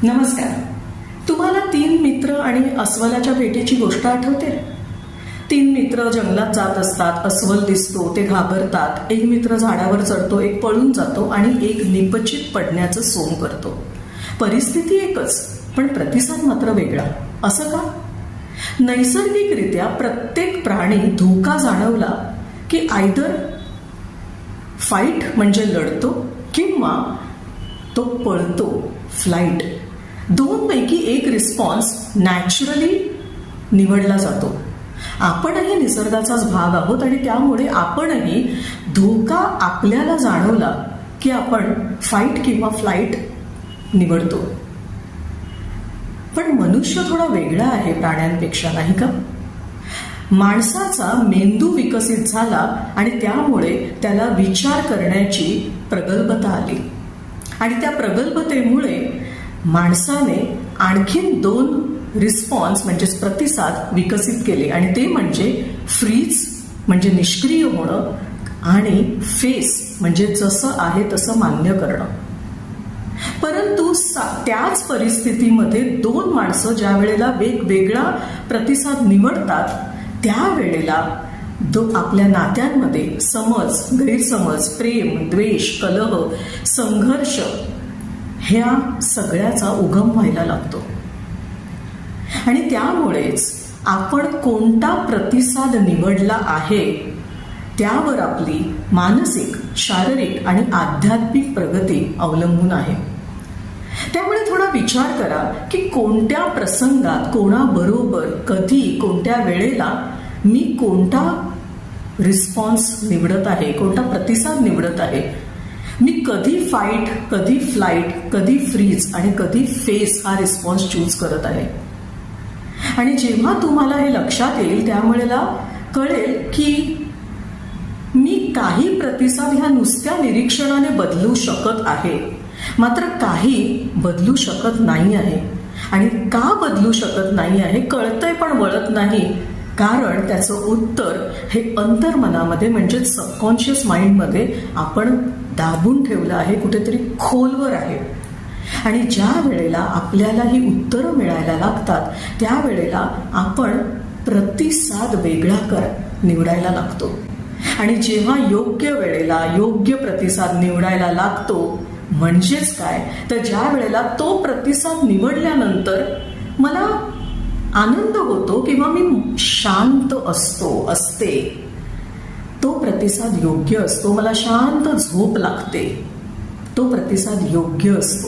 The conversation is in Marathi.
नमस्कार. तुम्हाला 3 मित्र आणि अस्वलाच्या भेटीची गोष्ट आठवते? 3 मित्र जंगलात जात असतात. अस्वल दिसतो, ते घाबरतात. एक मित्र झाडावर चढतो, एक पळून जातो आणि एक निपचित पडण्याचं सोंग करतो. परिस्थिती एकच, पण प्रतिसाद मात्र वेगळा. असं का? नैसर्गिकरित्या प्रत्येक प्राणी धोका जाणवला की आयदर फाईट म्हणजे लढतो किंवा तो पळतो, फ्लाईट. दोनपैकी एक रिस्पॉन्स नॅचरली निवडला जातो. आपणही निसर्गाचाच भाग आहोत आणि त्यामुळे आपणही धोका आपल्याला जाणवला की आपण फाईट किंवा फ्लाईट निवडतो. पण मनुष्य थोडा वेगळा आहे प्राण्यांपेक्षा, नाही का? माणसाचा मेंदू विकसित झाला आणि त्यामुळे त्याला विचार करण्याची प्रगल्भता आली आणि त्या प्रगल्भतेमुळे माणसाने आणखीन 2 रिस्पॉन्स म्हणजेच प्रतिसाद विकसित केले आणि ते म्हणजे फ्रीज म्हणजे निष्क्रिय होणं आणि फेस म्हणजे जसं आहे तसं मान्य करणं. परंतु त्याच परिस्थितीमध्ये 2 माणसं ज्या वेळेला वेगवेगळा प्रतिसाद निवडतात त्यावेळेला आपल्या नात्यांमध्ये समज, गैरसमज, प्रेम, द्वेष, कलह, संघर्ष ह्या सगळ्याचा उगम व्हायला लागतो. आणि त्यामुळेच आपण कोणता प्रतिसाद निवडला आहे त्यावर आपली मानसिक, शारीरिक आणि आध्यात्मिक प्रगती अवलंबून आहे. त्यामुळे थोडा विचार करा की कोणत्या प्रसंगात, कोणाबरोबर, कधी, कोणत्या वेळेला मी कोणता रिस्पॉन्स निवडत आहे, कोणता प्रतिसाद निवडत आहे. मी कधी फाईट, कधी फ्लाईट, कधी फ्रीज आणि कधी फेस हा रिस्पॉन्स चूज करत आहे. आणि जेव्हा तुम्हाला हे लक्षात येईल त्यावेळेला कळेल की मी काही प्रतिसाद ह्या नुसत्या निरीक्षणाने बदलू शकत आहे, मात्र काही बदलू शकत नाही आहे. आणि का बदलू शकत नाही आहे कळतंय पण वळत नाही, कारण त्याचं उत्तर हे अंतर्मनामध्ये म्हणजेच सबकॉन्शियस माइंडमध्ये आपण दाबून ठेवलं आहे, कुठेतरी खोलवर आहे. आणि ज्या वेळेला आपल्याला ही उत्तरं मिळायला लागतात त्यावेळेला आपण प्रतिसाद वेगळा निवडायला लागतो. आणि जेव्हा योग्य वेळेला योग्य प्रतिसाद निवडायला लागतो म्हणजेच काय तर ज्या वेळेला तो प्रतिसाद निवडल्यानंतर मला आनंद होतो किंवा मी शांत असते, तो प्रतिसाद योग्य असतो. मला शांत झोप लागते, तो प्रतिसाद योग्य असतो.